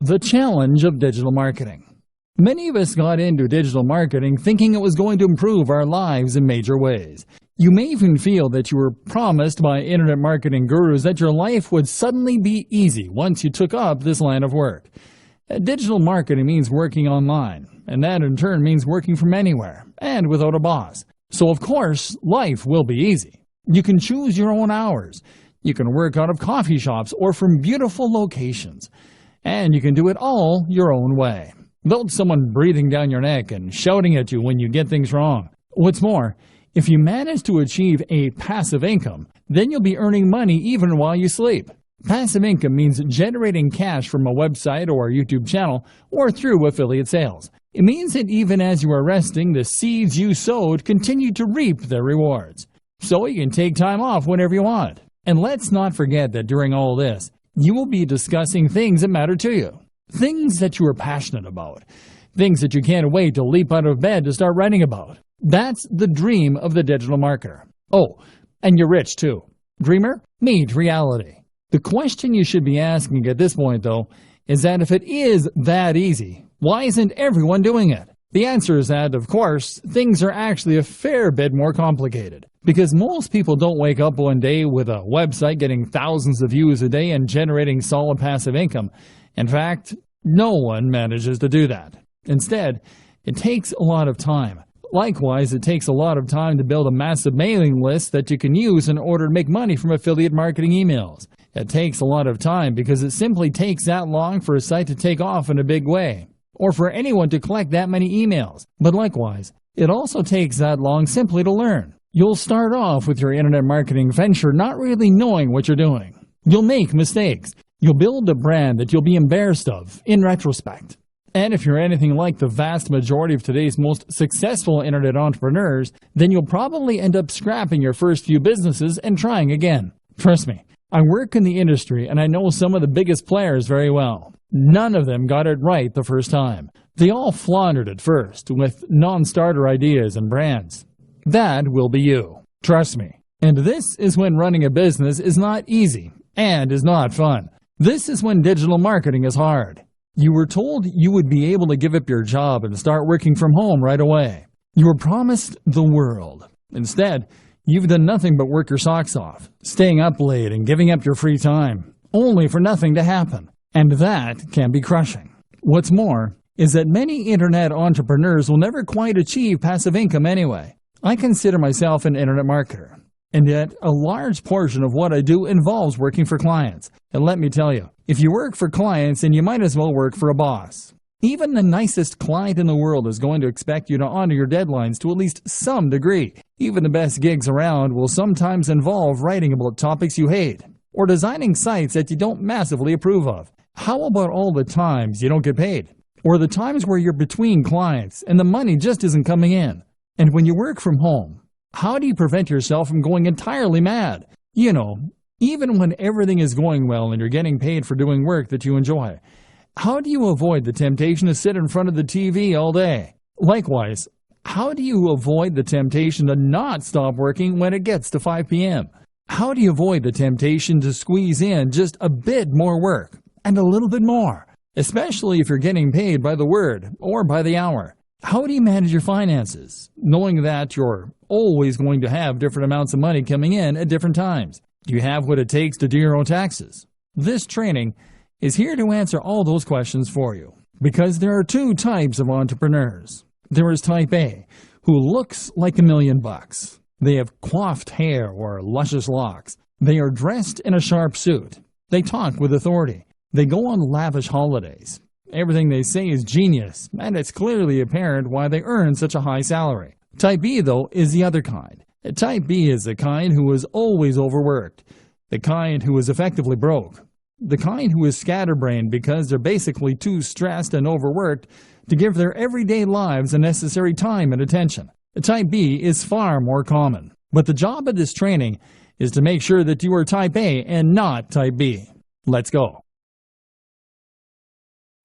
The challenge of digital marketing. Many of us got into digital marketing thinking it was going to improve our lives in major ways. You may even feel that you were promised by internet marketing gurus that your life would suddenly be easy once you took up this line of work. Digital marketing means working online, and that in turn means working from anywhere and without a boss. So of course, life will be easy. You can choose your own hours. You can work out of coffee shops or from beautiful locations. And you can do it all your own way, without someone breathing down your neck and shouting at you when you get things wrong. What's more, if you manage to achieve a passive income, then you'll be earning money even while you sleep. Passive income means generating cash from a website or a YouTube channel or through affiliate sales. It means that even as you are resting, the seeds you sowed continue to reap their rewards. So you can take time off whenever you want. And let's not forget that during all this, you will be discussing things that matter to you. Things that you are passionate about. Things that you can't wait to leap out of bed to start writing about. That's the dream of the digital marketer. Oh, and you're rich too. Dreamer, meet reality. The question you should be asking at this point, though, is that if it is that easy, why isn't everyone doing it? The answer is that, of course, things are actually a fair bit more complicated. Because most people don't wake up one day with a website getting thousands of views a day and generating solid passive income. In fact, no one manages to do that. Instead, it takes a lot of time. Likewise, it takes a lot of time to build a massive mailing list that you can use in order to make money from affiliate marketing emails. It takes a lot of time because it simply takes that long for a site to take off in a big way, or for anyone to collect that many emails. But likewise, it also takes that long simply to learn. You'll start off with your internet marketing venture not really knowing what you're doing. You'll make mistakes. You'll build a brand that you'll be embarrassed of in retrospect. And if you're anything like the vast majority of today's most successful internet entrepreneurs, then you'll probably end up scrapping your first few businesses and trying again. Trust me, I work in the industry and I know some of the biggest players very well. None of them got it right the first time. They all floundered at first with non-starter ideas and brands. That will be you. Trust me. And this is when running a business is not easy and is not fun. This is when digital marketing is hard. You were told you would be able to give up your job and start working from home right away. You were promised the world. Instead, you've done nothing but work your socks off, staying up late and giving up your free time, only for nothing to happen. And that can be crushing. What's more is that many internet entrepreneurs will never quite achieve passive income anyway. I consider myself an internet marketer, and yet a large portion of what I do involves working for clients. And let me tell you, if you work for clients, then you might as well work for a boss. Even the nicest client in the world is going to expect you to honor your deadlines to at least some degree. Even the best gigs around will sometimes involve writing about topics you hate, or designing sites that you don't massively approve of. How about all the times you don't get paid? Or the times where you're between clients and the money just isn't coming in? And when you work from home, how do you prevent yourself from going entirely mad? You know, even when everything is going well and you're getting paid for doing work that you enjoy, how do you avoid the temptation to sit in front of the TV all day? Likewise, how do you avoid the temptation to not stop working when it gets to 5 p.m.? How do you avoid the temptation to squeeze in just a bit more work and a little bit more, especially if you're getting paid by the word or by the hour? How do you manage your finances, knowing that you're always going to have different amounts of money coming in at different times? Do you have what it takes to do your own taxes? This training is here to answer all those questions for you, because there are two types of entrepreneurs. There is type A, who looks like $1,000,000. They have coiffed hair or luscious locks. They are dressed in a sharp suit. They talk with authority. They go on lavish holidays. Everything they say is genius, and it's clearly apparent why they earn such a high salary. Type B, though, is the other kind. Type B is the kind who is always overworked, the kind who is effectively broke, the kind who is scatterbrained because they're basically too stressed and overworked to give their everyday lives the necessary time and attention. Type B is far more common, but the job of this training is to make sure that you are Type A and not Type B. Let's go.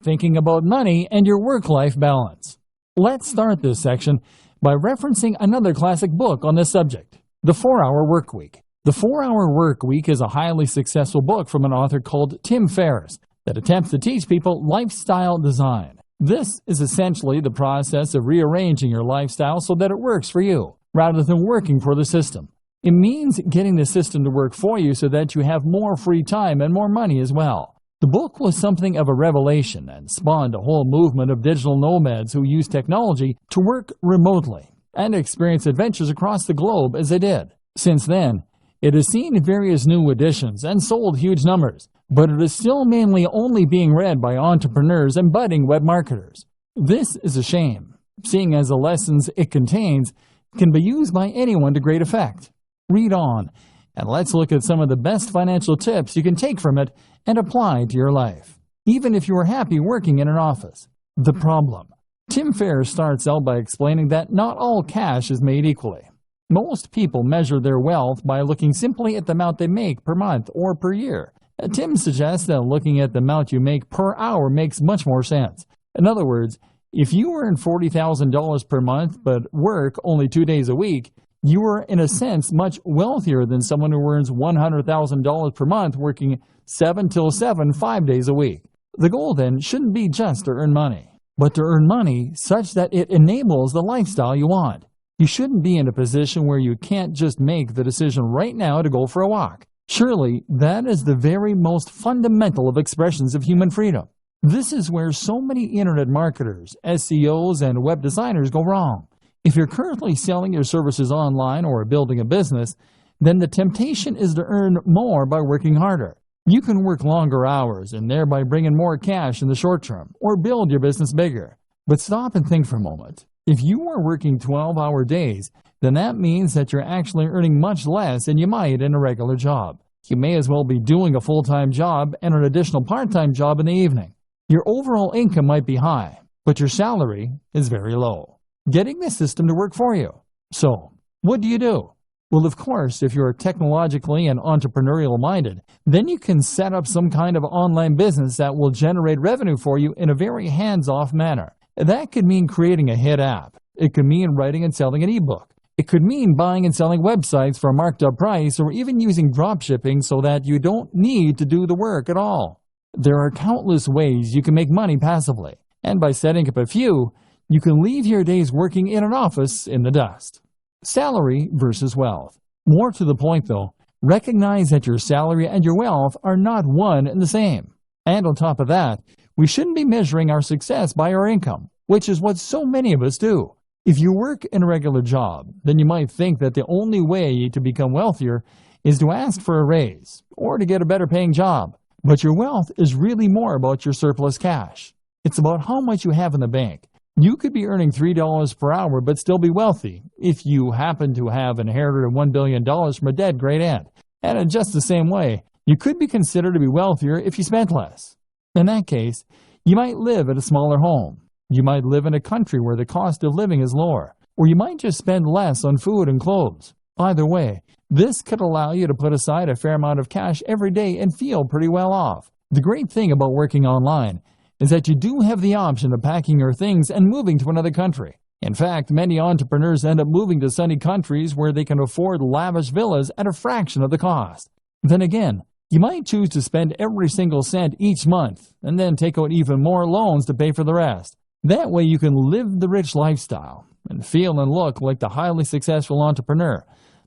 Thinking about money and your work-life balance. Let's start this section by referencing another classic book on this subject, The 4-Hour Workweek. The 4-Hour Workweek is a highly successful book from an author called Tim Ferriss. that attempts to teach people lifestyle design. This is essentially the process of rearranging your lifestyle so that it works for you, rather than working for the system. It means getting the system to work for you so that you have more free time and more money as well. The book was something of a revelation and spawned a whole movement of digital nomads who use technology to work remotely and experience adventures across the globe as they did. Since then, it has seen various new editions and sold huge numbers, but it is still mainly only being read by entrepreneurs and budding web marketers. This is a shame, seeing as the lessons it contains can be used by anyone to great effect. Read on, and let's look at some of the best financial tips you can take from it and apply to your life, even if you are happy working in an office. The problem. Tim Ferriss starts out by explaining that not all cash is made equally. Most people measure their wealth by looking simply at the amount they make per month or per year. Tim suggests that looking at the amount you make per hour makes much more sense. In other words, if you earn $40,000 per month but work only 2 days a week, you are in a sense much wealthier than someone who earns $100,000 per month working 7 till 7, 5 days a week. The goal then shouldn't be just to earn money, but to earn money such that it enables the lifestyle you want. You shouldn't be in a position where you can't just make the decision right now to go for a walk. Surely, that is the very most fundamental of expressions of human freedom. This is where so many internet marketers, SEOs, and web designers go wrong. If you're currently selling your services online or building a business, then the temptation is to earn more by working harder. You can work longer hours and thereby bring in more cash in the short term, or build your business bigger. But stop and think for a moment. If you are working 12-hour days, then that means that you're actually earning much less than you might in a regular job. You may as well be doing a full-time job and an additional part-time job in the evening. Your overall income might be high, but your salary is very low. Getting the system to work for you. So, what do? Well, of course, if you're technologically and entrepreneurial minded, then you can set up some kind of online business that will generate revenue for you in a very hands-off manner. That could mean creating a hit app. It could mean writing and selling an ebook. It could mean buying and selling websites for a marked up price, or even using dropshipping so that you don't need to do the work at all. There are countless ways you can make money passively, and by setting up a few, you can leave your days working in an office in the dust. Salary versus wealth. More to the point though, recognize that your salary and your wealth are not one and the same. And on top of that, we shouldn't be measuring our success by our income, which is what so many of us do. If you work in a regular job, then you might think that the only way to become wealthier is to ask for a raise or to get a better paying job. But your wealth is really more about your surplus cash. It's about how much you have in the bank. You could be earning $3 per hour but still be wealthy if you happen to have inherited $1 billion from a dead great aunt. And in just the same way, you could be considered to be wealthier if you spent less. In that case, you might live at a smaller home. You might live in a country where the cost of living is lower, or you might just spend less on food and clothes. Either way, this could allow you to put aside a fair amount of cash every day and feel pretty well off. The great thing about working online is that you do have the option of packing your things and moving to another country. In fact, many entrepreneurs end up moving to sunny countries where they can afford lavish villas at a fraction of the cost. Then again, you might choose to spend every single cent each month and then take out even more loans to pay for the rest. That way you can live the rich lifestyle and feel and look like the highly successful entrepreneur,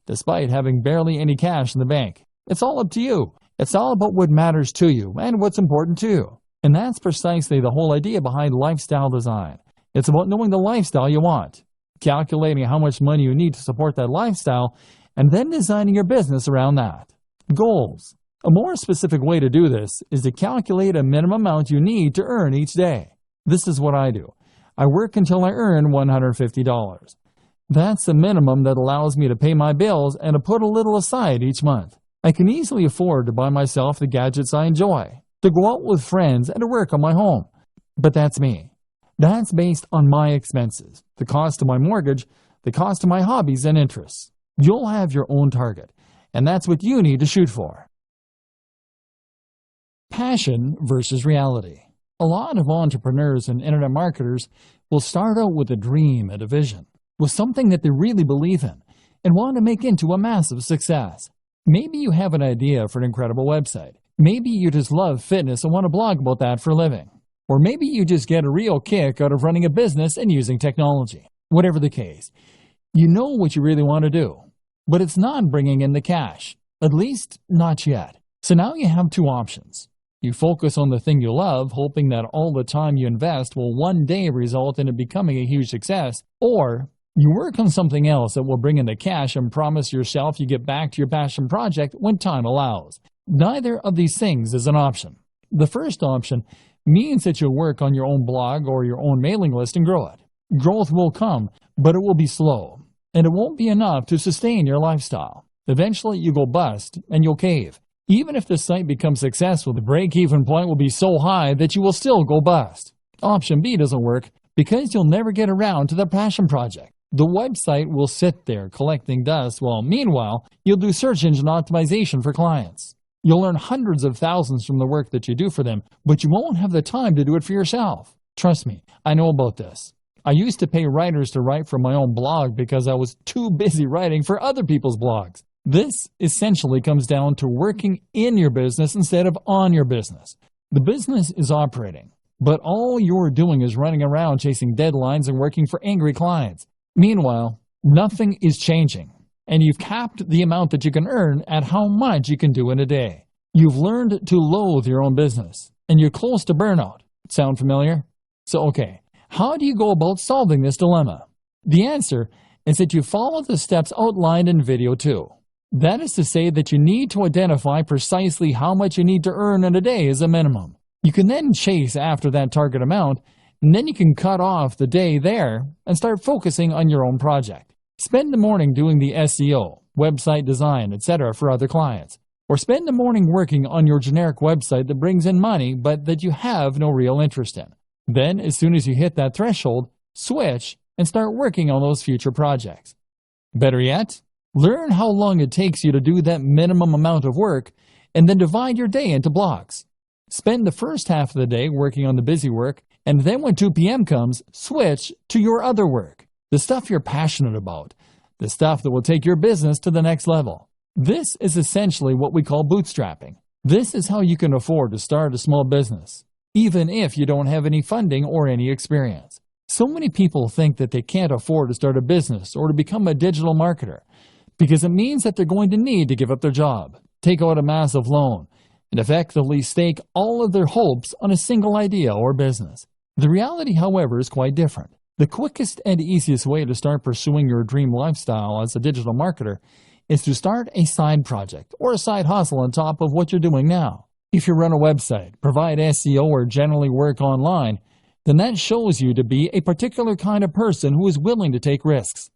despite having barely any cash in the bank. It's all up to you. It's all about what matters to you and what's important to you. And that's precisely the whole idea behind lifestyle design. It's about knowing the lifestyle you want, calculating how much money you need to support that lifestyle, and then designing your business around that. Goals. A more specific way to do this is to calculate a minimum amount you need to earn each day. This is what I do. I work until I earn $150. That's the minimum that allows me to pay my bills and to put a little aside each month. I can easily afford to buy myself the gadgets I enjoy, to go out with friends, and to work on my home. But that's me. That's based on my expenses, the cost of my mortgage, the cost of my hobbies and interests. You'll have your own target, and that's what you need to shoot for. Passion versus reality. A lot of entrepreneurs and internet marketers will start out with a dream and a vision, with something that they really believe in and want to make into a massive success. Maybe you have an idea for an incredible website. Maybe you just love fitness and want to blog about that for a living. Or maybe you just get a real kick out of running a business and using technology. Whatever the case, you know what you really want to do, but it's not bringing in the cash, at least not yet. So now you have two options. You focus on the thing you love, hoping that all the time you invest will one day result in it becoming a huge success, or you work on something else that will bring in the cash and promise yourself you get back to your passion project when time allows. Neither of these things is an option. The first option means that you'll work on your own blog or your own mailing list and grow it. Growth will come, but it will be slow, and it won't be enough to sustain your lifestyle. Eventually, you go bust and you'll cave. Even if the site becomes successful, the break-even point will be so high that you will still go bust. Option B doesn't work because you'll never get around to the passion project. The website will sit there collecting dust while, meanwhile, you'll do search engine optimization for clients. You'll earn hundreds of thousands from the work that you do for them, but you won't have the time to do it for yourself. Trust me, I know about this. I used to pay writers to write for my own blog because I was too busy writing for other people's blogs. This essentially comes down to working in your business instead of on your business. The business is operating, but all you're doing is running around chasing deadlines and working for angry clients. Meanwhile, nothing is changing, and you've capped the amount that you can earn at how much you can do in a day. You've learned to loathe your own business, and you're close to burnout. Sound familiar? So, okay, how do you go about solving this dilemma? The answer is that you follow the steps outlined in video 2. That is to say that you need to identify precisely how much you need to earn in a day as a minimum. You can then chase after that target amount, and then you can cut off the day there and start focusing on your own project. Spend the morning doing the SEO, website design, etc. for other clients. Or spend the morning working on your generic website that brings in money but that you have no real interest in. Then, as soon as you hit that threshold, switch and start working on those future projects. Better yet, learn how long it takes you to do that minimum amount of work and then divide your day into blocks. Spend the first half of the day working on the busy work, and then when 2 p.m. comes, switch to your other work, the stuff you're passionate about, the stuff that will take your business to the next level. This is essentially what we call bootstrapping. This is how you can afford to start a small business, even if you don't have any funding or any experience. So many people think that they can't afford to start a business or to become a digital marketer because it means that they're going to need to give up their job, take out a massive loan, and effectively stake all of their hopes on a single idea or business. The reality, however, is quite different. The quickest and easiest way to start pursuing your dream lifestyle as a digital marketer is to start a side project or a side hustle on top of what you're doing now. If you run a website, provide SEO, or generally work online, then that shows you to be a particular kind of person who is willing to take risks,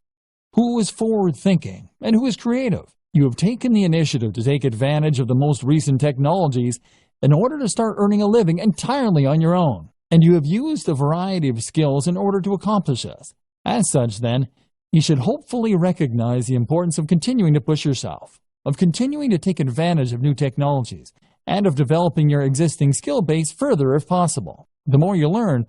who is forward-thinking, and who is creative. You have taken the initiative to take advantage of the most recent technologies in order to start earning a living entirely on your own, and you have used a variety of skills in order to accomplish this. As such, then, you should hopefully recognize the importance of continuing to push yourself, of continuing to take advantage of new technologies, and of developing your existing skill base further if possible. The more you learn,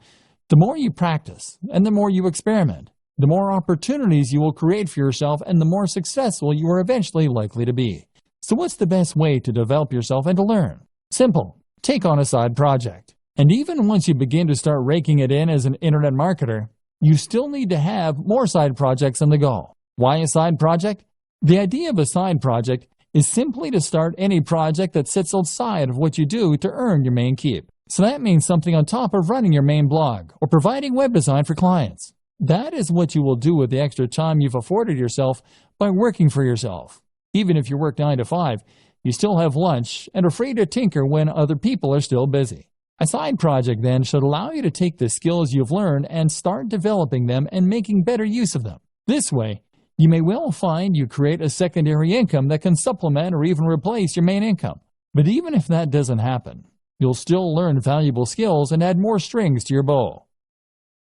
the more you practice, and the more you experiment, the more opportunities you will create for yourself and the more successful you are eventually likely to be. So what's the best way to develop yourself and to learn? Simple. Take on a side project. And even once you begin to start raking it in as an internet marketer, you still need to have more side projects on the go. Why a side project? The idea of a side project is simply to start any project that sits outside of what you do to earn your main keep. So that means something on top of running your main blog or providing web design for clients. That is what you will do with the extra time you've afforded yourself by working for yourself. Even if you work 9 to 5, you still have lunch and are free to tinker when other people are still busy. A side project then should allow you to take the skills you've learned and start developing them and making better use of them. This way, you may well find you create a secondary income that can supplement or even replace your main income. But even if that doesn't happen, you'll still learn valuable skills and add more strings to your bow.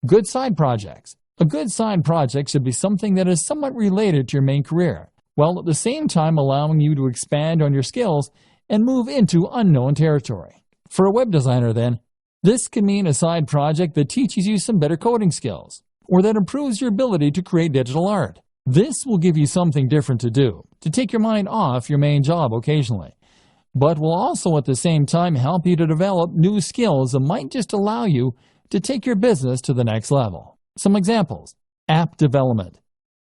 Good side projects. A good side project should be something that is somewhat related to your main career, while at the same time allowing you to expand on your skills and move into unknown territory. For a web designer, then, this can mean a side project that teaches you some better coding skills, or that improves your ability to create digital art. This will give you something different to do, to take your mind off your main job occasionally. but will also at the same time help you to develop new skills that might just allow you to take your business to the next level. Some examples: app development.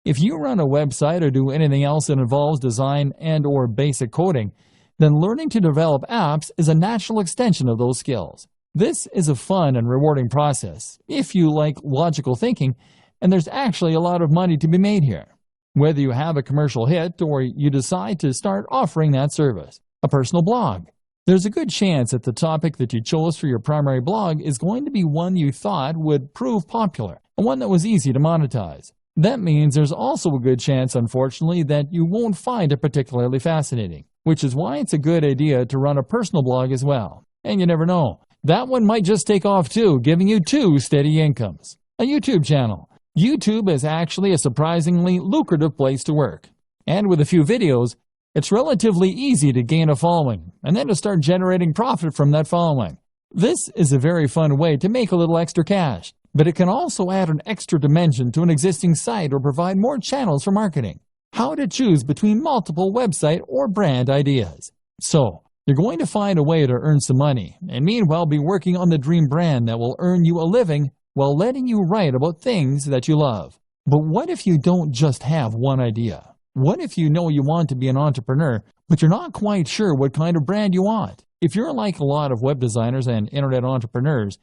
If you run a website or do anything else that involves design and/or basic coding, then learning to develop apps is a natural extension of those skills. This is a fun and rewarding process if you like logical thinking, and there's actually a lot of money to be made here. Whether you have a commercial hit or you decide to start offering that service. A personal blog. There's a good chance that the topic that you chose for your primary blog is going to be one you thought would prove popular, and one that was easy to monetize. That means there's also a good chance, unfortunately, that you won't find it particularly fascinating, which is why it's a good idea to run a personal blog as well. And you never know, that one might just take off too, giving you 2 steady incomes. A YouTube channel. YouTube is actually a surprisingly lucrative place to work. And with a few videos, it's relatively easy to gain a following, and then to start generating profit from that following. This is a very fun way to make a little extra cash, but it can also add an extra dimension to an existing site or provide more channels for marketing. How to choose between multiple website or brand ideas. So, you're going to find a way to earn some money, and meanwhile be working on the dream brand that will earn you a living while letting you write about things that you love. But what if you don't just have one idea? What if you know you want to be an entrepreneur, but you're not quite sure what kind of brand you want? If you're like a lot of web designers and internet entrepreneurs,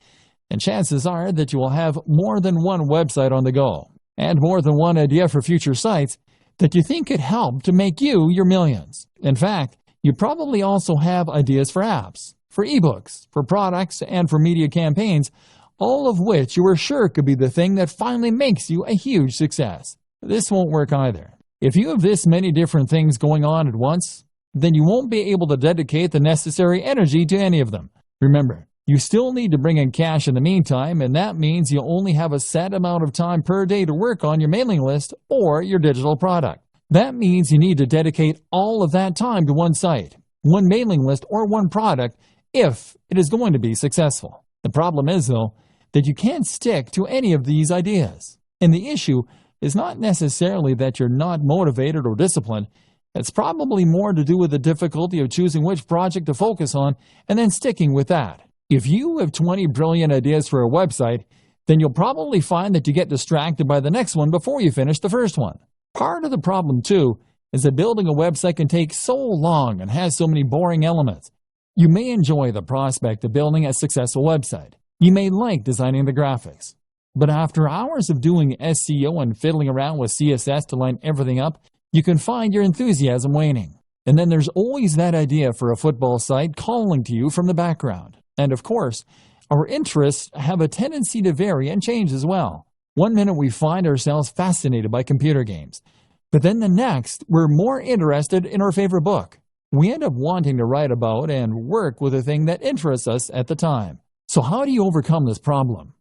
then chances are that you will have more than one website on the go, and more than one idea for future sites that you think could help to make you your millions. In fact, you probably also have ideas for apps, for ebooks, for products, and for media campaigns, all of which you are sure could be the thing that finally makes you a huge success. This won't work either. If you have this many different things going on at once, then you won't be able to dedicate the necessary energy to any of them. Remember, you still need to bring in cash in the meantime, and that means you only have a set amount of time per day to work on your mailing list or your digital product. That means you need to dedicate all of that time to one site, one mailing list, or one product if it is going to be successful. The problem is, though, that you can't stick to any of these ideas. And the issue is not necessarily that you're not motivated or disciplined. It's probably more to do with the difficulty of choosing which project to focus on and then sticking with that. If you have 20 brilliant ideas for a website, then you'll probably find that you get distracted by the next one before you finish the first one. Part of the problem, too, is that building a website can take so long and has so many boring elements. You may enjoy the prospect of building a successful website. You may like designing the graphics. But after hours of doing SEO and fiddling around with CSS to line everything up, you can find your enthusiasm waning. And then there's always that idea for a football site calling to you from the background. And of course, our interests have a tendency to vary and change as well. One minute we find ourselves fascinated by computer games, but then the next we're more interested in our favorite book. We end up wanting to write about and work with the thing that interests us at the time. So how do you overcome this problem?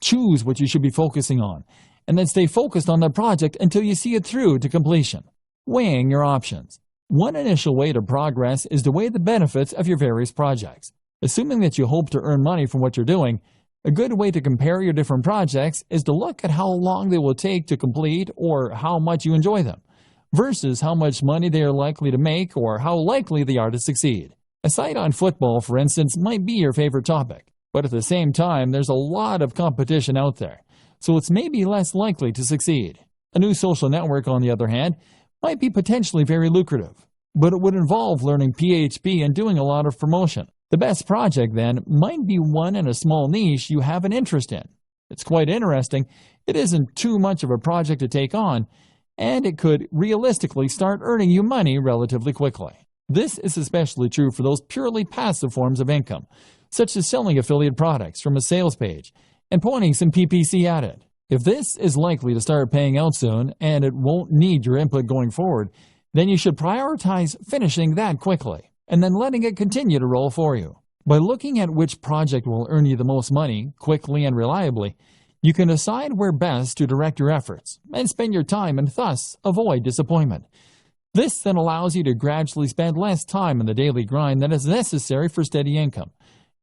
Choose what you should be focusing on, and then stay focused on that project until you see it through to completion. Weighing your options. One initial way to progress is to weigh the benefits of your various projects. Assuming that you hope to earn money from what you're doing, a good way to compare your different projects is to look at how long they will take to complete or how much you enjoy them, versus how much money they are likely to make or how likely they are to succeed. A site on football, for instance, might be your favorite topic. But at the same time, there's a lot of competition out there, so it's maybe less likely to succeed. A new social network, on the other hand, might be potentially very lucrative, but it would involve learning PHP and doing a lot of promotion. The best project, then, might be one in a small niche you have an interest in. It's quite interesting, it isn't too much of a project to take on, and it could realistically start earning you money relatively quickly. This is especially true for those purely passive forms of income, such as selling affiliate products from a sales page and pointing some PPC at it. If this is likely to start paying out soon and it won't need your input going forward, then you should prioritize finishing that quickly and then letting it continue to roll for you. By looking at which project will earn you the most money quickly and reliably, you can decide where best to direct your efforts and spend your time and thus avoid disappointment. This then allows you to gradually spend less time in the daily grind than is necessary for steady income,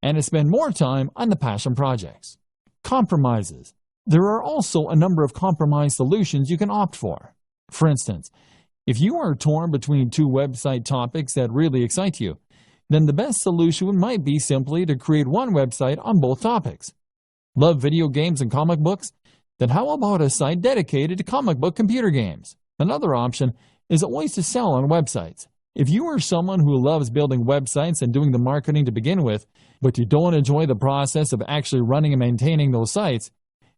and to spend more time on the passion projects. Compromises. There are also a number of compromise solutions you can opt for. For instance, if you are torn between 2 website topics that really excite you, then the best solution might be simply to create one website on both topics. Love video games and comic books? Then how about a site dedicated to comic book computer games? Another option is always to sell on websites. If you are someone who loves building websites and doing the marketing to begin with, but you don't enjoy the process of actually running and maintaining those sites,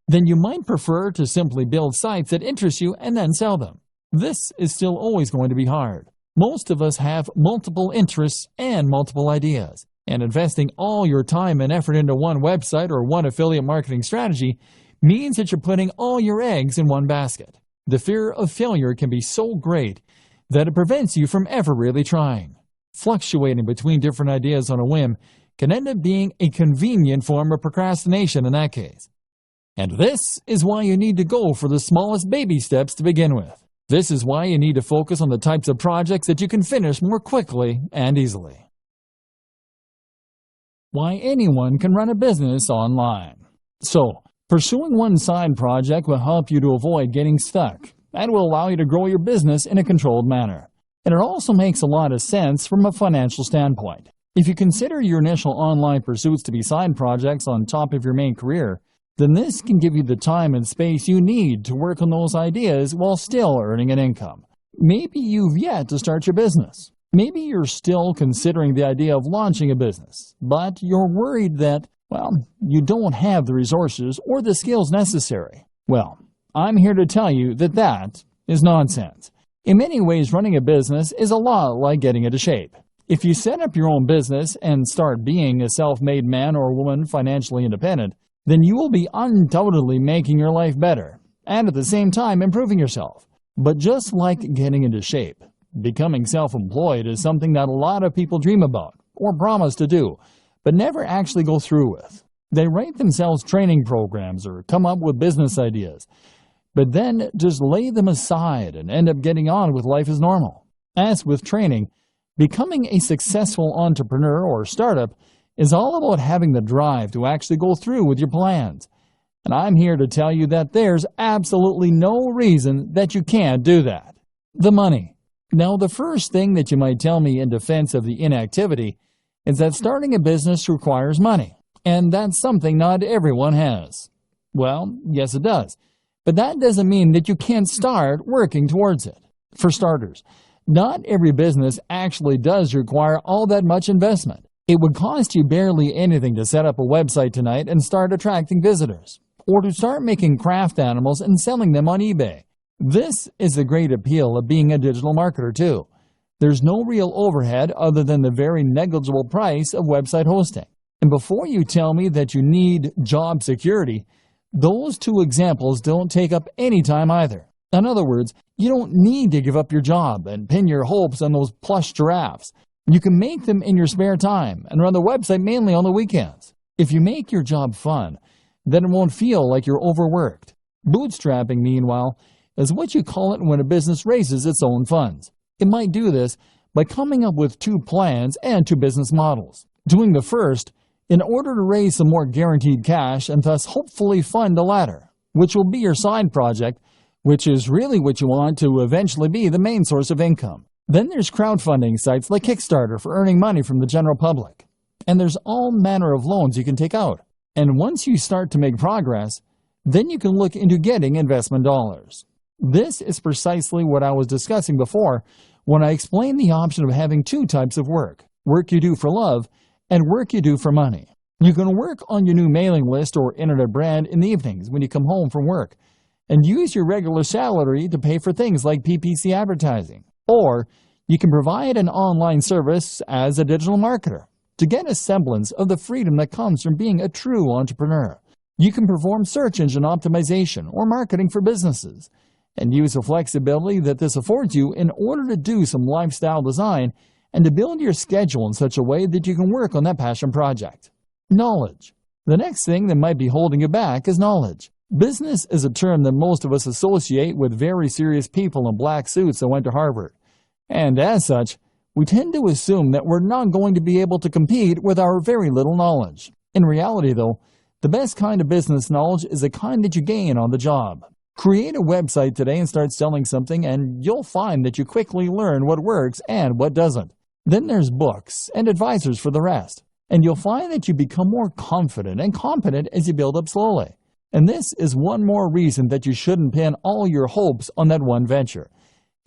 then you might prefer to simply build sites that interest you and then sell them. This is still always going to be hard. Most of us have multiple interests and multiple ideas, and investing all your time and effort into one website or one affiliate marketing strategy means that you're putting all your eggs in one basket. The fear of failure can be so great that it prevents you from ever really trying. Fluctuating between different ideas on a whim can end up being a convenient form of procrastination in that case. And this is why you need to go for the smallest baby steps to begin with. This is why you need to focus on the types of projects that you can finish more quickly and easily. Why anyone can run a business online. So, pursuing one side project will help you to avoid getting stuck and will allow you to grow your business in a controlled manner. And it also makes a lot of sense from a financial standpoint. If you consider your initial online pursuits to be side projects on top of your main career, then this can give you the time and space you need to work on those ideas while still earning an income. Maybe you've yet to start your business. Maybe you're still considering the idea of launching a business, but you're worried that, you don't have the resources or the skills necessary. Well, I'm here to tell you that that is nonsense. In many ways, running a business is a lot like getting into shape. If you set up your own business and start being a self-made man or woman financially independent, then you will be undoubtedly making your life better and at the same time improving yourself. But just like getting into shape, becoming self-employed is something that a lot of people dream about or promise to do, but never actually go through with. They write themselves training programs or come up with business ideas, but then just lay them aside and end up getting on with life as normal. As with training, becoming a successful entrepreneur or startup is all about having the drive to actually go through with your plans. And I'm here to tell you that there's absolutely no reason that you can't do that. The money. Now, the first thing that you might tell me in defense of the inactivity is that starting a business requires money, and that's something not everyone has. Well, yes it does, but that doesn't mean that you can't start working towards it. For starters, not every business actually does require all that much investment. It would cost you barely anything to set up a website tonight and start attracting visitors, or to start making craft animals and selling them on eBay. This is the great appeal of being a digital marketer too. There's no real overhead other than the very negligible price of website hosting. And before you tell me that you need job security, those two examples don't take up any time either. In other words, you don't need to give up your job and pin your hopes on those plush giraffes. You can make them in your spare time and run the website mainly on the weekends. If you make your job fun, then it won't feel like you're overworked. Bootstrapping, meanwhile, is what you call it when a business raises its own funds. It might do this by coming up with two plans and two business models. Doing the first in order to raise some more guaranteed cash and thus hopefully fund the latter, which will be your side project, which is really what you want to eventually be the main source of income. Then there's crowdfunding sites like Kickstarter for earning money from the general public. And there's all manner of loans you can take out. And once you start to make progress, then you can look into getting investment dollars. This is precisely what I was discussing before when I explained the option of having two types of work you do for love and work you do for money. You can work on your new mailing list or internet brand in the evenings when you come home from work and use your regular salary to pay for things like PPC advertising. Or you can provide an online service as a digital marketer to get a semblance of the freedom that comes from being a true entrepreneur. You can perform search engine optimization or marketing for businesses and use the flexibility that this affords you in order to do some lifestyle design and to build your schedule in such a way that you can work on that passion project. Knowledge. The next thing that might be holding you back is knowledge. Business is a term that most of us associate with very serious people in black suits that went to Harvard. And as such, we tend to assume that we're not going to be able to compete with our very little knowledge. In reality, though, the best kind of business knowledge is the kind that you gain on the job. Create a website today and start selling something, and you'll find that you quickly learn what works and what doesn't. Then there's books and advisors for the rest. And you'll find that you become more confident and competent as you build up slowly. And this is one more reason that you shouldn't pin all your hopes on that one venture.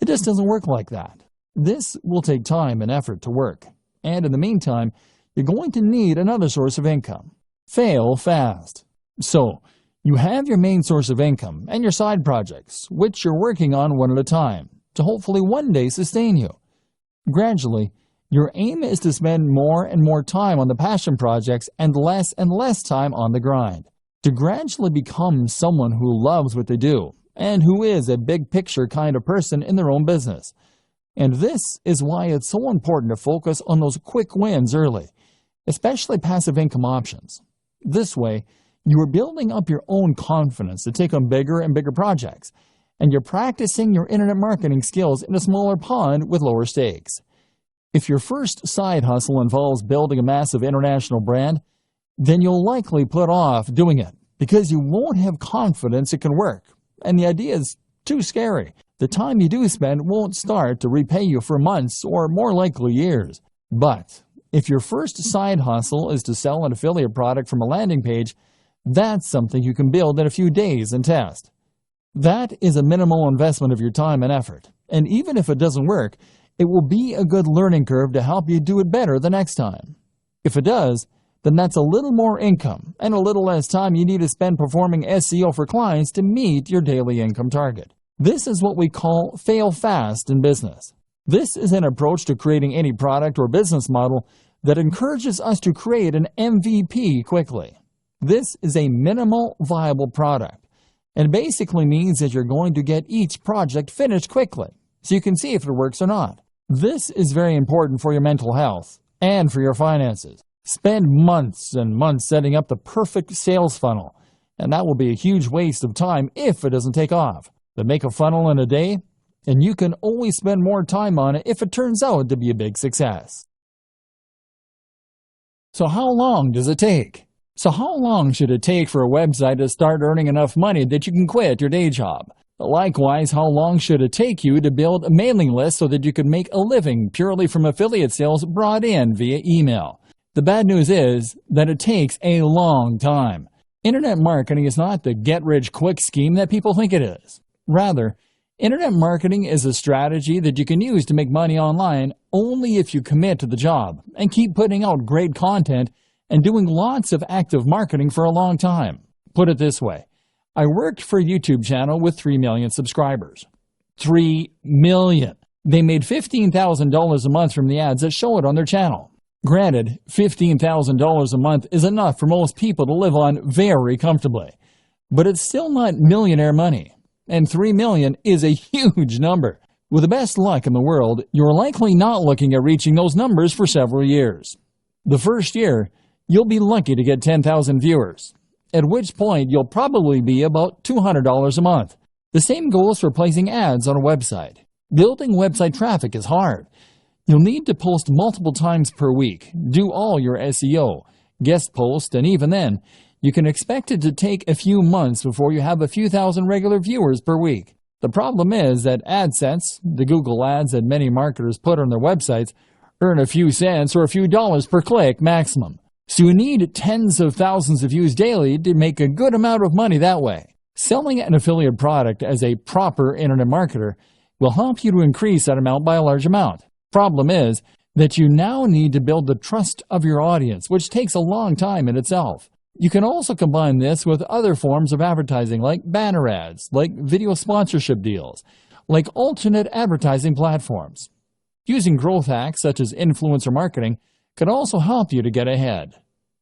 It just doesn't work like that. This will take time and effort to work. And in the meantime, you're going to need another source of income. Fail fast. So, you have your main source of income and your side projects, which you're working on one at a time, to hopefully one day sustain you. Gradually, your aim is to spend more and more time on the passion projects and less time on the grind. To gradually become someone who loves what they do and who is a big picture kind of person in their own business. And this is why it's so important to focus on those quick wins early, especially passive income options. This way, you are building up your own confidence to take on bigger and bigger projects, and you're practicing your internet marketing skills in a smaller pond with lower stakes. If your first side hustle involves building a massive international brand, then you'll likely put off doing it because you won't have confidence it can work, and the idea is too scary. The time you do spend won't start to repay you for months or more likely years. But if your first side hustle is to sell an affiliate product from a landing page, that's something you can build in a few days and test. That is a minimal investment of your time and effort, and even if it doesn't work, it will be a good learning curve to help you do it better the next time. If it does, then that's a little more income and a little less time you need to spend performing SEO for clients to meet your daily income target. This is what we call fail fast in business. This is an approach to creating any product or business model that encourages us to create an MVP quickly. This is a minimal viable product, and basically means that you're going to get each project finished quickly, so you can see if it works or not. This is very important for your mental health and for your finances. Spend months and months setting up the perfect sales funnel, and that will be a huge waste of time if it doesn't take off. But make a funnel in a day, and you can always spend more time on it if it turns out to be a big success. So how long does it take? So how long should it take for a website to start earning enough money that you can quit your day job? Likewise, how long should it take you to build a mailing list so that you could make a living purely from affiliate sales brought in via email? The bad news is that it takes a long time. Internet marketing is not the get-rich-quick scheme that people think it is. Rather, internet marketing is a strategy that you can use to make money online only if you commit to the job and keep putting out great content and doing lots of active marketing for a long time. Put it this way. I worked for a YouTube channel with 3 million subscribers. 3 million! They made $15,000 a month from the ads that show it on their channel. Granted, $15,000 a month is enough for most people to live on very comfortably. But it's still not millionaire money. And 3 million is a huge number. With the best luck in the world, you're likely not looking at reaching those numbers for several years. The first year, you'll be lucky to get 10,000 viewers, at which point you'll probably be about $200 a month. The same goes for placing ads on a website. Building website traffic is hard. You'll need to post multiple times per week, do all your SEO, guest post, and even then, you can expect it to take a few months before you have a few thousand regular viewers per week. The problem is that AdSense, the Google ads that many marketers put on their websites, earn a few cents or a few dollars per click maximum. So you need tens of thousands of views daily to make a good amount of money that way. Selling an affiliate product as a proper internet marketer will help you to increase that amount by a large amount. Problem is that you now need to build the trust of your audience, which takes a long time in itself. You can also combine this with other forms of advertising like banner ads, like video sponsorship deals, like alternate advertising platforms. Using growth hacks such as influencer marketing can also help you to get ahead.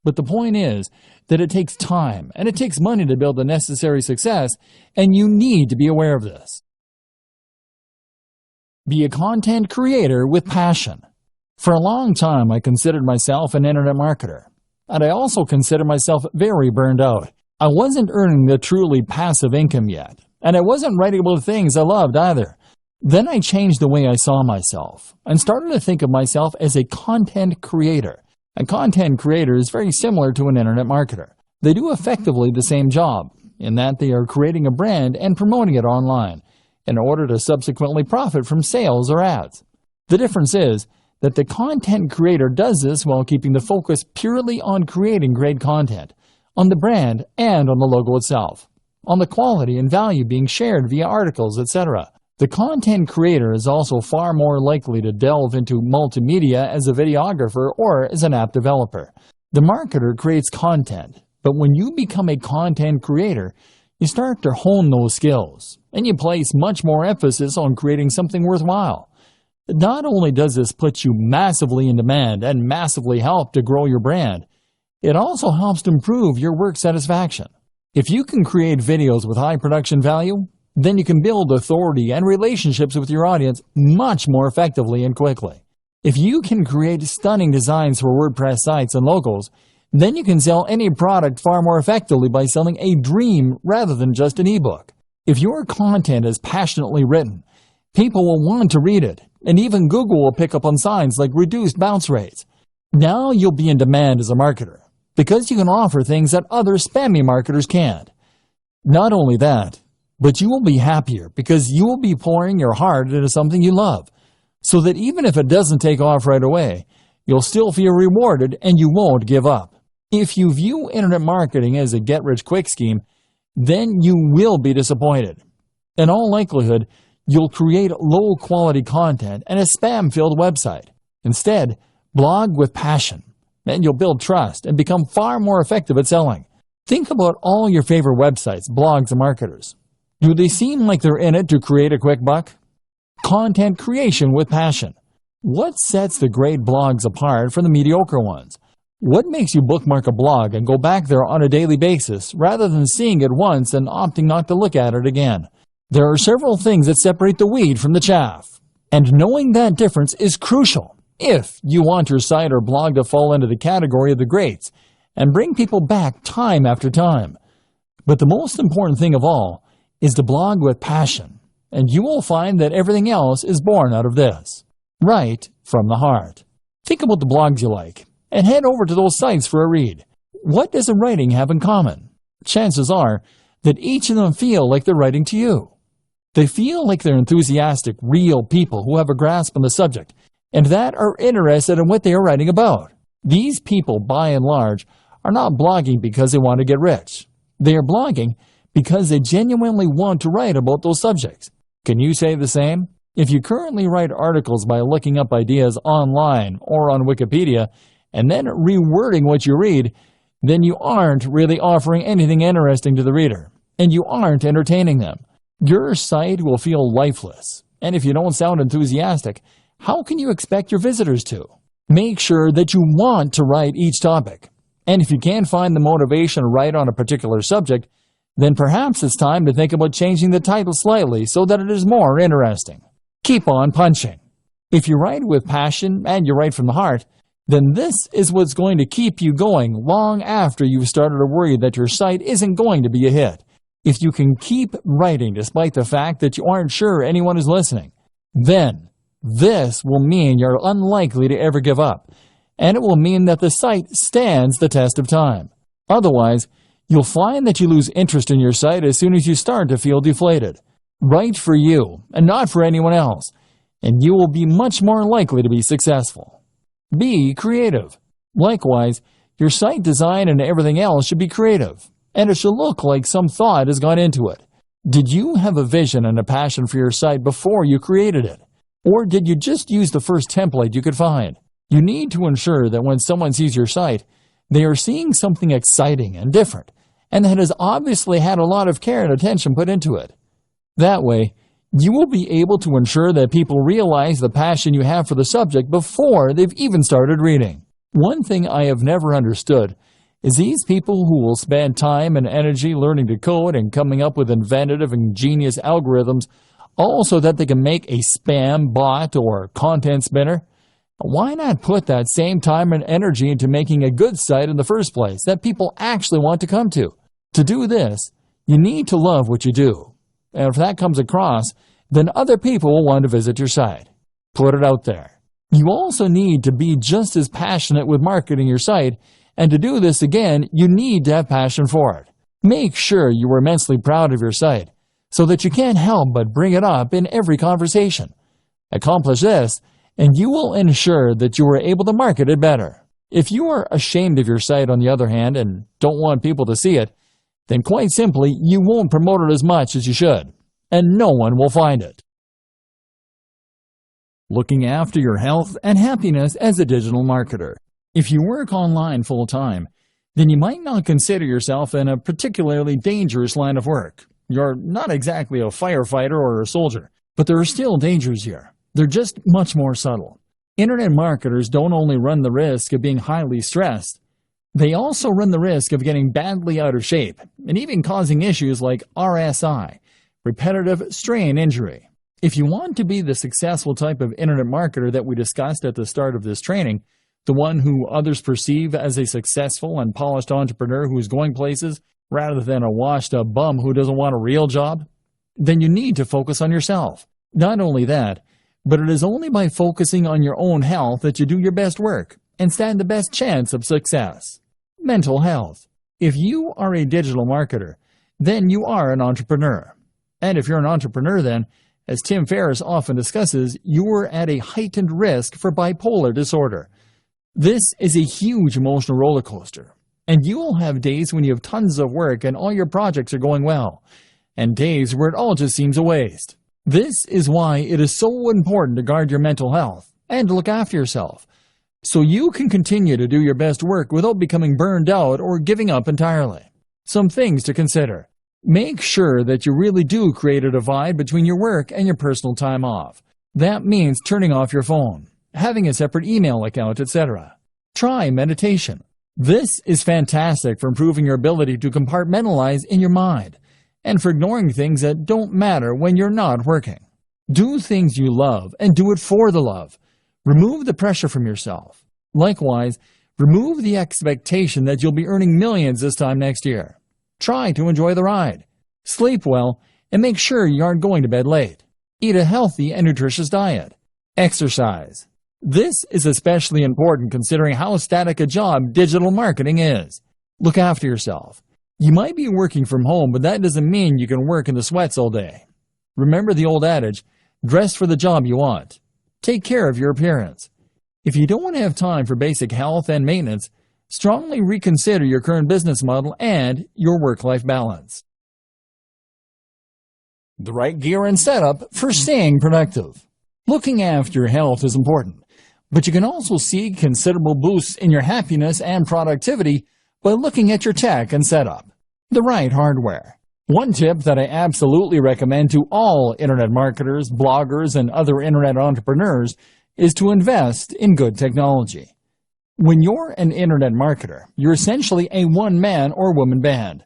But the point is that it takes time and it takes money to build the necessary success, and you need to be aware of this. Be a content creator with passion. For a long time, I considered myself an internet marketer. And I also consider myself very burned out. I wasn't earning the truly passive income yet, and I wasn't writing about things I loved either. Then I changed the way I saw myself and started to think of myself as a content creator. A content creator is very similar to an internet marketer. They do effectively the same job, in that they are creating a brand and promoting it online in order to subsequently profit from sales or ads. The difference is that the content creator does this while keeping the focus purely on creating great content, on the brand and on the logo itself, on the quality and value being shared via articles, etc. The content creator is also far more likely to delve into multimedia as a videographer or as an app developer. The marketer creates content, but when you become a content creator, you start to hone those skills, and you place much more emphasis on creating something worthwhile. Not only does this put you massively in demand and massively help to grow your brand, it also helps to improve your work satisfaction. If you can create videos with high production value, then you can build authority and relationships with your audience much more effectively and quickly. If you can create stunning designs for WordPress sites and logos, then you can sell any product far more effectively by selling a dream rather than just an ebook. If your content is passionately written, people will want to read it, and even Google will pick up on signs like reduced bounce rates. Now you'll be in demand as a marketer, because you can offer things that other spammy marketers can't. Not only that, but you will be happier because you will be pouring your heart into something you love, so that even if it doesn't take off right away, you'll still feel rewarded and you won't give up. If you view internet marketing as a get-rich-quick scheme, then you will be disappointed. In all likelihood, you'll create low-quality content and a spam-filled website. Instead, blog with passion, and you'll build trust and become far more effective at selling. Think about all your favorite websites, blogs, and marketers. Do they seem like they're in it to create a quick buck? Content creation with passion. What sets the great blogs apart from the mediocre ones? What makes you bookmark a blog and go back there on a daily basis rather than seeing it once and opting not to look at it again? There are several things that separate the wheat from the chaff, and knowing that difference is crucial if you want your site or blog to fall into the category of the greats and bring people back time after time. But the most important thing of all is to blog with passion, and you will find that everything else is born out of this, right from the heart. Think about the blogs you like, and head over to those sites for a read. What does the writing have in common? Chances are that each of them feel like they're writing to you. They feel like they're enthusiastic, real people who have a grasp on the subject, and that are interested in what they are writing about. These people, by and large, are not blogging because they want to get rich. They are blogging because they genuinely want to write about those subjects. Can you say the same? If you currently write articles by looking up ideas online or on Wikipedia and then rewording what you read, then you aren't really offering anything interesting to the reader, and you aren't entertaining them. Your site will feel lifeless, and if you don't sound enthusiastic, how can you expect your visitors to? Make sure that you want to write each topic, and if you can't find the motivation to write on a particular subject, then perhaps it's time to think about changing the title slightly so that it is more interesting. Keep on punching. If you write with passion and you write from the heart, then this is what's going to keep you going long after you've started to worry that your site isn't going to be a hit. If you can keep writing despite the fact that you aren't sure anyone is listening, then this will mean you're unlikely to ever give up, and it will mean that the site stands the test of time. Otherwise, you'll find that you lose interest in your site as soon as you start to feel deflated. Write for you and not for anyone else, and you will be much more likely to be successful. Be creative. Likewise, your site design and everything else should be creative, and it should look like some thought has gone into it. Did you have a vision and a passion for your site before you created it? Or did you just use the first template you could find? You need to ensure that when someone sees your site, they are seeing something exciting and different, and that has obviously had a lot of care and attention put into it. That way, you will be able to ensure that people realize the passion you have for the subject before they've even started reading. One thing I have never understood is these people who will spend time and energy learning to code and coming up with inventive and ingenious algorithms all so that they can make a spam bot or content spinner. Why not put that same time and energy into making a good site in the first place that people actually want to come to? To do this, you need to love what you do. And if that comes across, then other people will want to visit your site. Put it out there. You also need to be just as passionate with marketing your site, and to do this again, you need to have passion for it. Make sure you are immensely proud of your site, so that you can't help but bring it up in every conversation. Accomplish this, and you will ensure that you are able to market it better. If you are ashamed of your site, on the other hand, and don't want people to see it, then quite simply, you won't promote it as much as you should, and no one will find it. Looking after your health and happiness as a digital marketer. If you work online full-time, then you might not consider yourself in a particularly dangerous line of work. You're not exactly a firefighter or a soldier, but there are still dangers here. They're just much more subtle. Internet marketers don't only run the risk of being highly stressed, they also run the risk of getting badly out of shape and even causing issues like RSI, repetitive strain injury. If you want to be the successful type of internet marketer that we discussed at the start of this training, the one who others perceive as a successful and polished entrepreneur who is going places rather than a washed-up bum who doesn't want a real job, then you need to focus on yourself. Not only that, but it is only by focusing on your own health that you do your best work and stand the best chance of success. Mental health. If you are a digital marketer, then you are an entrepreneur. And if you're an entrepreneur, then, as Tim Ferriss often discusses, you are at a heightened risk for bipolar disorder. This is a huge emotional roller coaster, and you will have days when you have tons of work and all your projects are going well, and days where it all just seems a waste. This is why it is so important to guard your mental health and look after yourself, so you can continue to do your best work without becoming burned out or giving up entirely. Some things to consider. Make sure that you really do create a divide between your work and your personal time off. That means turning off your phone, having a separate email account, etc. Try meditation. This is fantastic for improving your ability to compartmentalize in your mind and for ignoring things that don't matter when you're not working. Do things you love and do it for the love. Remove the pressure from yourself. Likewise, remove the expectation that you'll be earning millions this time next year. Try to enjoy the ride. Sleep well and make sure you aren't going to bed late. Eat a healthy and nutritious diet. Exercise. This is especially important considering how static a job digital marketing is. Look after yourself. You might be working from home, but that doesn't mean you can work in the sweats all day. Remember the old adage, dress for the job you want. Take care of your appearance. If you don't have time for basic health and maintenance, strongly reconsider your current business model and your work-life balance. The right gear and setup for staying productive. Looking after your health is important, but you can also see considerable boosts in your happiness and productivity by looking at your tech and setup. The right hardware. One tip that I absolutely recommend to all internet marketers, bloggers, and other internet entrepreneurs is to invest in good technology. When you're an internet marketer, you're essentially a one-man or woman band.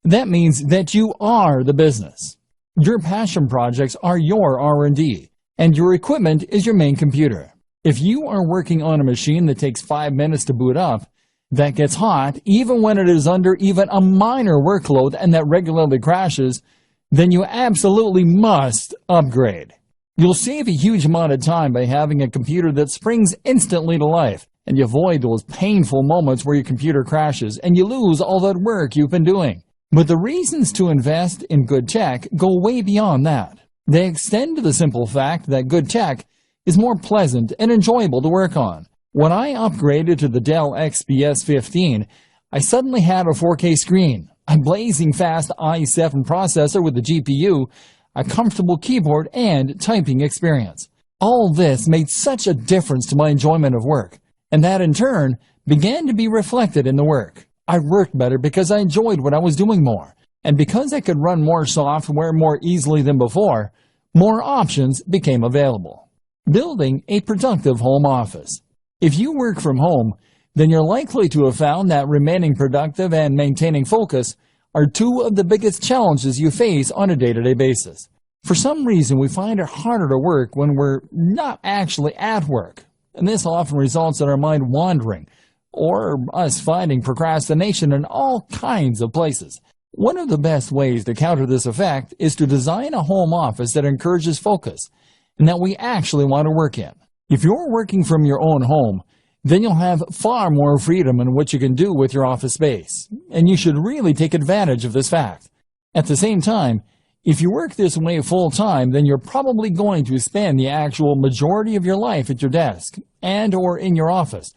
That means that you are the business. Your passion projects are your R&D, and your equipment is your main computer. If you are working on a machine that takes 5 minutes to boot up, that gets hot even when it is under even a minor workload and that regularly crashes, then you absolutely must upgrade. You'll save a huge amount of time by having a computer that springs instantly to life, and you avoid those painful moments where your computer crashes and you lose all that work you've been doing. But the reasons to invest in good tech go way beyond that. They extend to the simple fact that good tech is more pleasant and enjoyable to work on. When I upgraded to the Dell XPS 15, I suddenly had a 4K screen, a blazing fast i7 processor with a GPU, a comfortable keyboard, and typing experience. All this made such a difference to my enjoyment of work, and that in turn began to be reflected in the work. I worked better because I enjoyed what I was doing more, and because I could run more software more easily than before, more options became available. Building a productive home office. If you work from home, then you're likely to have found that remaining productive and maintaining focus are two of the biggest challenges you face on a day-to-day basis. For some reason, we find it harder to work when we're not actually at work, and this often results in our mind wandering, or us finding procrastination in all kinds of places. One of the best ways to counter this effect is to design a home office that encourages focus and that we actually want to work in. If you're working from your own home, then you'll have far more freedom in what you can do with your office space, and you should really take advantage of this fact. At the same time, If you work this way full-time, then you're probably going to spend the actual majority of your life at your desk and or in your office.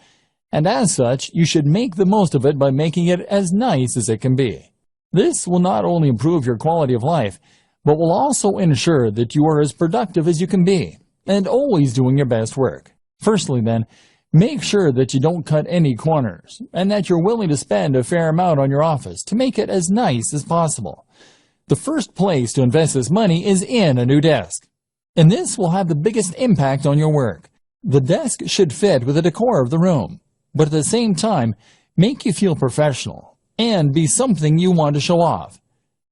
And as such, you should make the most of it by making it as nice as it can be. This will not only improve your quality of life, but will also ensure that you are as productive as you can be, and always doing your best work. Firstly then, make sure that you don't cut any corners, and that you're willing to spend a fair amount on your office to make it as nice as possible. The first place to invest this money is in a new desk, and this will have the biggest impact on your work. The desk should fit with the decor of the room, but at the same time, make you feel professional, and be something you want to show off.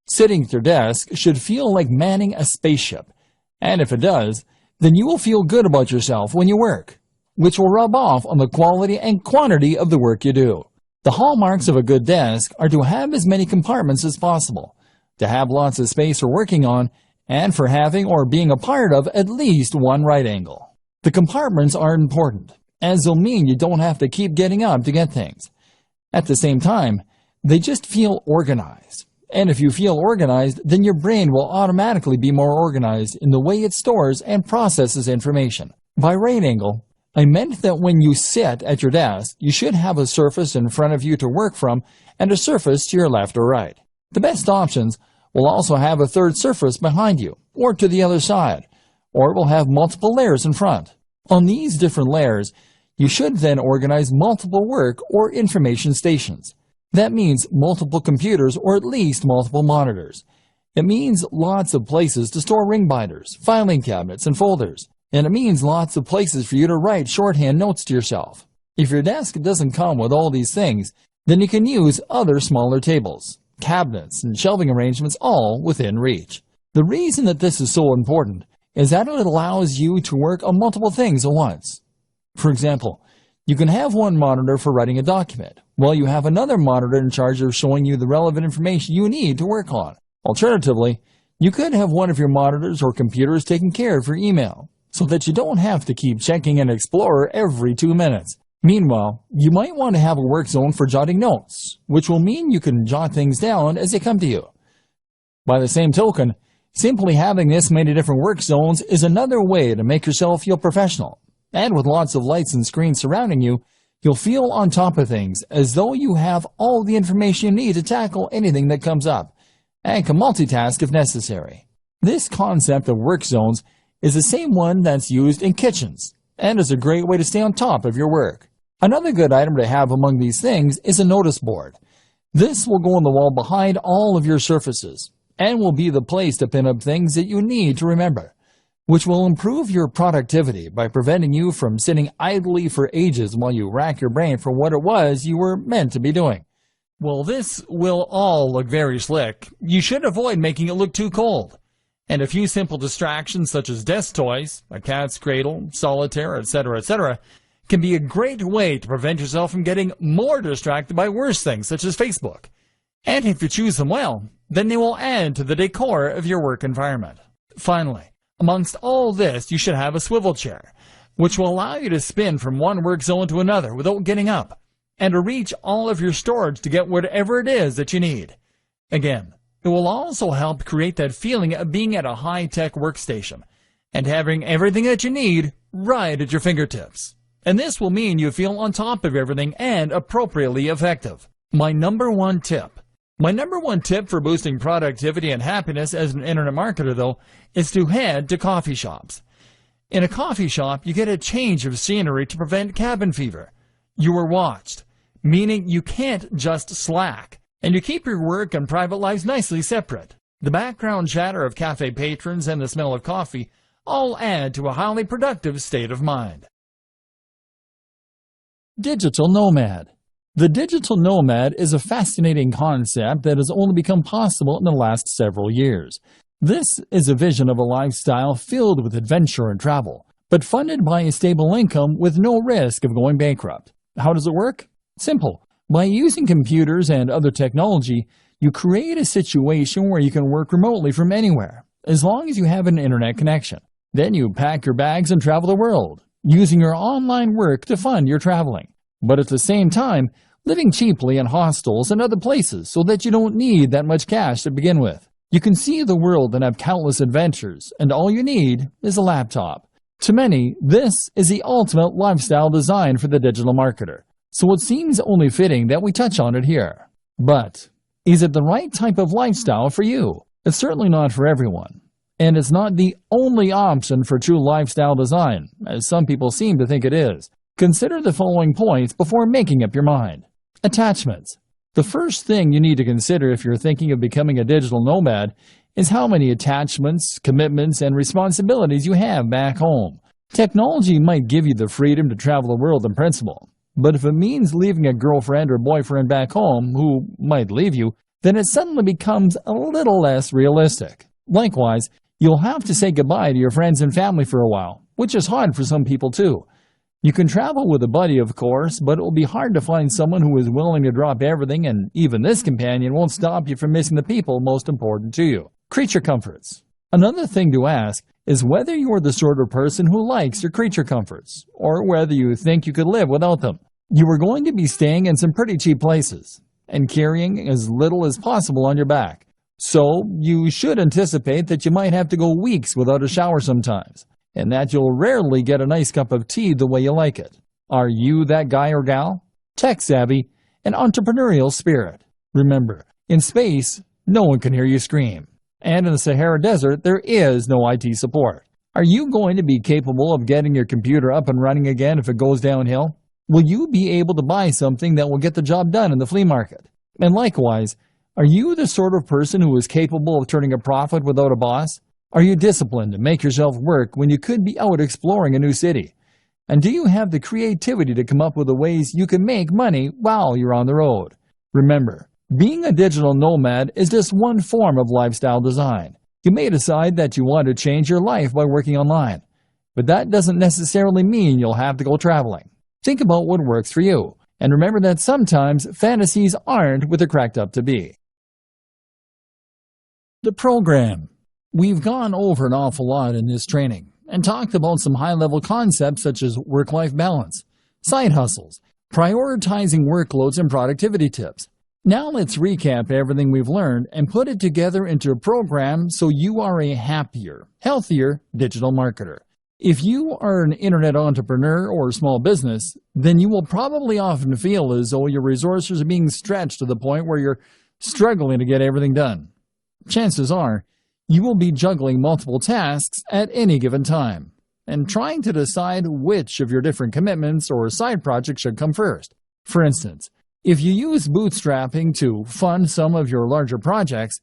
Sitting at your desk should feel like manning a spaceship, and if it does, then you will feel good about yourself when you work, which will rub off on the quality and quantity of the work you do. The hallmarks of a good desk are to have as many compartments as possible, to have lots of space for working on, and for having or being a part of at least one right angle. The compartments are important, as they'll mean you don't have to keep getting up to get things. At the same time, they just feel organized. And if you feel organized, then your brain will automatically be more organized in the way it stores and processes information. By right angle, I meant that when you sit at your desk, you should have a surface in front of you to work from and a surface to your left or right. The best options will also have a third surface behind you, or to the other side, or it will have multiple layers in front. On these different layers, you should then organize multiple work or information stations. That means multiple computers or at least multiple monitors. It means lots of places to store ring binders, filing cabinets, and folders. And it means lots of places for you to write shorthand notes to yourself. If your desk doesn't come with all these things, then you can use other smaller tables, cabinets, and shelving arrangements all within reach. The reason that this is so important is that it allows you to work on multiple things at once. For example, you can have one monitor for writing a document, while you have another monitor in charge of showing you the relevant information you need to work on. Alternatively, you could have one of your monitors or computers taking care of your email, so that you don't have to keep checking an Explorer every 2 minutes. Meanwhile, you might want to have a work zone for jotting notes, which will mean you can jot things down as they come to you. By the same token, simply having this many different work zones is another way to make yourself feel professional. And with lots of lights and screens surrounding you, you'll feel on top of things as though you have all the information you need to tackle anything that comes up, and can multitask if necessary. This concept of work zones is the same one that's used in kitchens, and is a great way to stay on top of your work. Another good item to have among these things is a notice board. This will go on the wall behind all of your surfaces, and will be the place to pin up things that you need to remember, which will improve your productivity by preventing you from sitting idly for ages while you rack your brain for what it was you were meant to be doing. Well, this will all look very slick. You should avoid making it look too cold. And a few simple distractions such as desk toys, a cat's cradle, solitaire, etc., can be a great way to prevent yourself from getting more distracted by worse things such as Facebook. And if you choose them well, then they will add to the decor of your work environment. Finally, amongst all this, you should have a swivel chair, which will allow you to spin from one work zone to another without getting up, and to reach all of your storage to get whatever it is that you need. Again, it will also help create that feeling of being at a high-tech workstation, and having everything that you need right at your fingertips. And this will mean you feel on top of everything and appropriately effective. My number one tip for boosting productivity and happiness as an internet marketer, though, is to head to coffee shops. In a coffee shop, you get a change of scenery to prevent cabin fever. You are watched, meaning you can't just slack, and you keep your work and private lives nicely separate. The background chatter of cafe patrons and the smell of coffee all add to a highly productive state of mind. Digital nomad. The digital nomad is a fascinating concept that has only become possible in the last several years. This is a vision of a lifestyle filled with adventure and travel, but funded by a stable income with no risk of going bankrupt. How does it work? Simple. By using computers and other technology, you create a situation where you can work remotely from anywhere, as long as you have an internet connection. Then you pack your bags and travel the world, using your online work to fund your traveling, but at the same time, living cheaply in hostels and other places so that you don't need that much cash to begin with. You can see the world and have countless adventures, and all you need is a laptop. To many, this is the ultimate lifestyle design for the digital marketer, so it seems only fitting that we touch on it here. But is it the right type of lifestyle for you? It's certainly not for everyone. And it's not the only option for true lifestyle design, as some people seem to think it is. Consider the following points before making up your mind. Attachments. The first thing you need to consider if you're thinking of becoming a digital nomad is how many attachments, commitments, and responsibilities you have back home. Technology might give you the freedom to travel the world in principle, but if it means leaving a girlfriend or boyfriend back home who might leave you, then it suddenly becomes a little less realistic. Likewise, you'll have to say goodbye to your friends and family for a while, which is hard for some people too. You can travel with a buddy, of course, but it will be hard to find someone who is willing to drop everything, and even this companion won't stop you from missing the people most important to you. Creature comforts. Another thing to ask is whether you are the sort of person who likes your creature comforts, or whether you think you could live without them. You are going to be staying in some pretty cheap places, and carrying as little as possible on your back. So, you should anticipate that you might have to go weeks without a shower sometimes, and that you'll rarely get a nice cup of tea the way you like it. Are you that guy or gal? Tech-savvy and entrepreneurial spirit. Remember, in space, no one can hear you scream. And in the Sahara Desert, there is no IT support. Are you going to be capable of getting your computer up and running again if it goes downhill? Will you be able to buy something that will get the job done in the flea market? And likewise, are you the sort of person who is capable of turning a profit without a boss? Are you disciplined to make yourself work when you could be out exploring a new city? And do you have the creativity to come up with the ways you can make money while you're on the road? Remember, being a digital nomad is just one form of lifestyle design. You may decide that you want to change your life by working online, but that doesn't necessarily mean you'll have to go traveling. Think about what works for you, and remember that sometimes fantasies aren't what they're cracked up to be. The program. We've gone over an awful lot in this training and talked about some high-level concepts such as work-life balance, side hustles, prioritizing workloads, and productivity tips. Now let's recap everything we've learned and put it together into a program so you are a happier, healthier digital marketer. If you are an internet entrepreneur or small business, then you will probably often feel as though your resources are being stretched to the point where you're struggling to get everything done. Chances are, you will be juggling multiple tasks at any given time and trying to decide which of your different commitments or side projects should come first. For instance, if you use bootstrapping to fund some of your larger projects,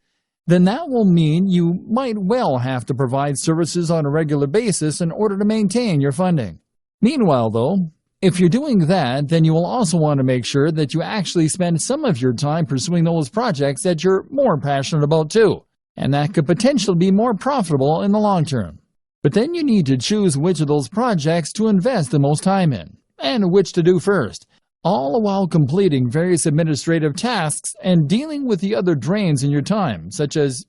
then that will mean you might well have to provide services on a regular basis in order to maintain your funding. Meanwhile, though, if you're doing that, then you will also want to make sure that you actually spend some of your time pursuing those projects that you're more passionate about too, and that could potentially be more profitable in the long term. But then you need to choose which of those projects to invest the most time in, and which to do first, all while completing various administrative tasks and dealing with the other drains in your time, such as,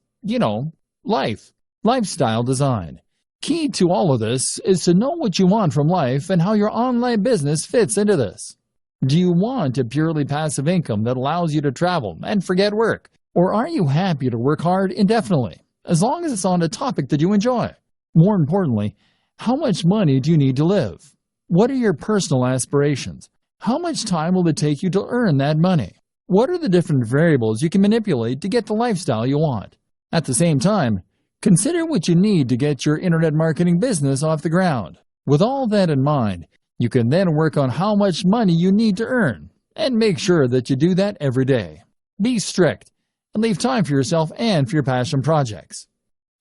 lifestyle design. Key to all of this is to know what you want from life and how your online business fits into this. Do you want a purely passive income that allows you to travel and forget work? Or are you happy to work hard indefinitely, as long as it's on a topic that you enjoy? More importantly, how much money do you need to live? What are your personal aspirations? How much time will it take you to earn that money? What are the different variables you can manipulate to get the lifestyle you want? At the same time, consider what you need to get your internet marketing business off the ground. With all that in mind, you can then work on how much money you need to earn, and make sure that you do that every day. Be strict, and leave time for yourself and for your passion projects.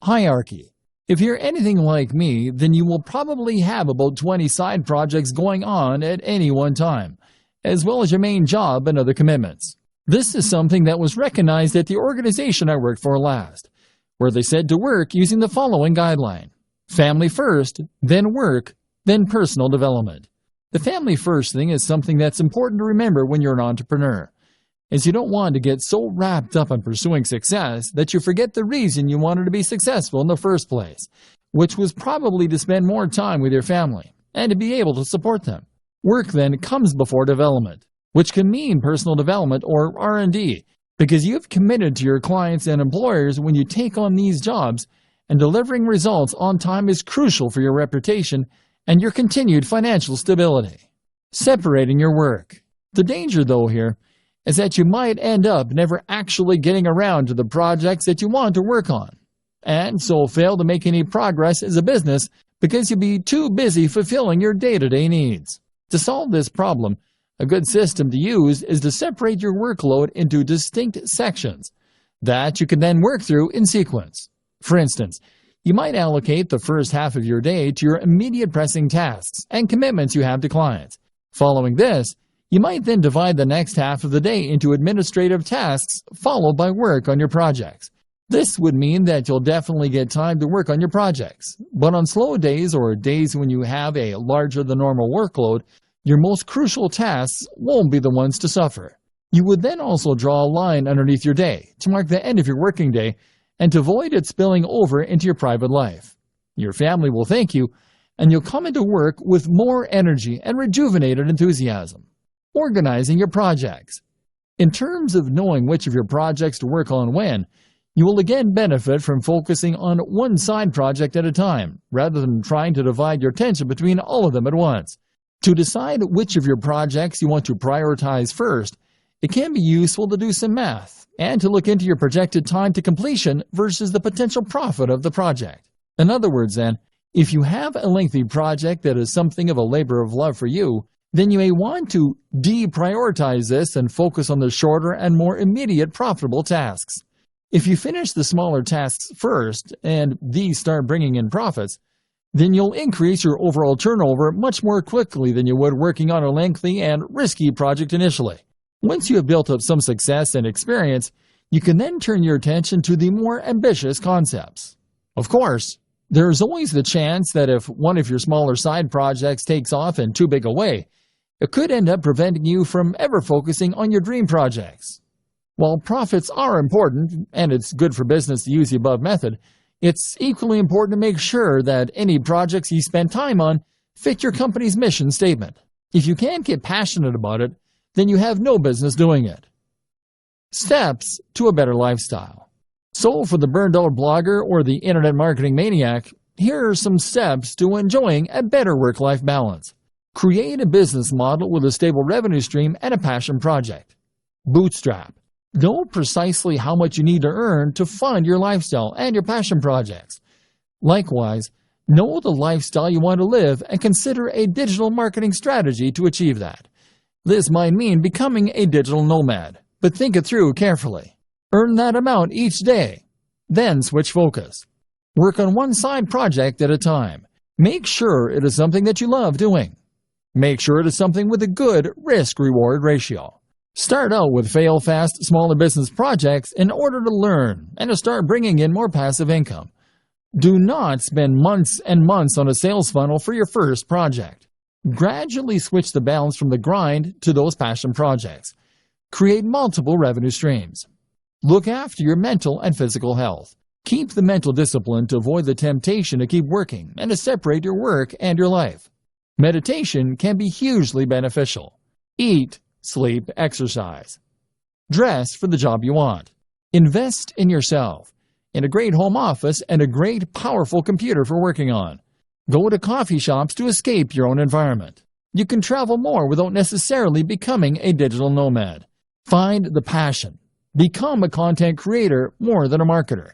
Hierarchy. If you're anything like me, then you will probably have about 20 side projects going on at any one time, as well as your main job and other commitments. This is something that was recognized at the organization I worked for last, where they said to work using the following guideline: family first, then work, then personal development. The family first thing is something that's important to remember when you're an entrepreneur, as you don't want to get so wrapped up on pursuing success that you forget the reason you wanted to be successful in the first place, which was probably to spend more time with your family and to be able to support them. Work then comes before development, which can mean personal development or R&D, because you've committed to your clients and employers when you take on these jobs, and delivering results on time is crucial for your reputation and your continued financial stability. Separating your work. The danger, though, here is that you might end up never actually getting around to the projects that you want to work on, and so fail to make any progress as a business because you'll be too busy fulfilling your day-to-day needs. To solve this problem, a good system to use is to separate your workload into distinct sections that you can then work through in sequence. For instance, you might allocate the first half of your day to your immediate pressing tasks and commitments you have to clients. Following this, you might then divide the next half of the day into administrative tasks followed by work on your projects. This would mean that you'll definitely get time to work on your projects, but on slow days or days when you have a larger than normal workload, your most crucial tasks won't be the ones to suffer. You would then also draw a line underneath your day to mark the end of your working day and to avoid it spilling over into your private life. Your family will thank you, and you'll come into work with more energy and rejuvenated enthusiasm. Organizing your projects. In terms of knowing which of your projects to work on when, you will again benefit from focusing on one side project at a time, rather than trying to divide your attention between all of them at once. To decide which of your projects you want to prioritize first, it can be useful to do some math and to look into your projected time to completion versus the potential profit of the project. In other words then, if you have a lengthy project that is something of a labor of love for you, then you may want to deprioritize this and focus on the shorter and more immediate profitable tasks. If you finish the smaller tasks first and these start bringing in profits, then you'll increase your overall turnover much more quickly than you would working on a lengthy and risky project initially. Once you have built up some success and experience, you can then turn your attention to the more ambitious concepts. Of course, there is always the chance that if one of your smaller side projects takes off in too big a way, it could end up preventing you from ever focusing on your dream projects. While profits are important, and it's good for business to use the above method, it's equally important to make sure that any projects you spend time on fit your company's mission statement. If you can't get passionate about it, then you have no business doing it. Steps to a better lifestyle. So for the burned-out blogger or the internet marketing maniac, here are some steps to enjoying a better work-life balance. Create a business model with a stable revenue stream and a passion project. Bootstrap. Know precisely how much you need to earn to fund your lifestyle and your passion projects. Likewise, know the lifestyle you want to live and consider a digital marketing strategy to achieve that. This might mean becoming a digital nomad, but think it through carefully. Earn that amount each day, then switch focus. Work on one side project at a time. Make sure it is something that you love doing. Make sure it is something with a good risk-reward ratio. Start out with fail-fast, smaller business projects in order to learn and to start bringing in more passive income. Do not spend months and months on a sales funnel for your first project. Gradually switch the balance from the grind to those passion projects. Create multiple revenue streams. Look after your mental and physical health. Keep the mental discipline to avoid the temptation to keep working and to separate your work and your life. Meditation can be hugely beneficial. Eat, sleep, exercise. Dress for the job you want. Invest in yourself, in a great home office and a great, powerful computer for working on. Go to coffee shops to escape your own environment. You can travel more without necessarily becoming a digital nomad. Find the passion. Become a content creator more than a marketer.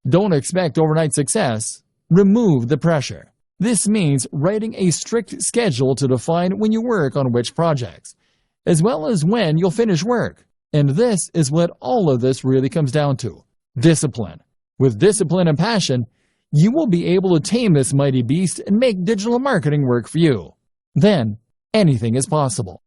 Don't expect overnight success. Remove the pressure. This means writing a strict schedule to define when you work on which projects, as well as when you'll finish work. And this is what all of this really comes down to: discipline. With discipline and passion, you will be able to tame this mighty beast and make digital marketing work for you. Then, anything is possible.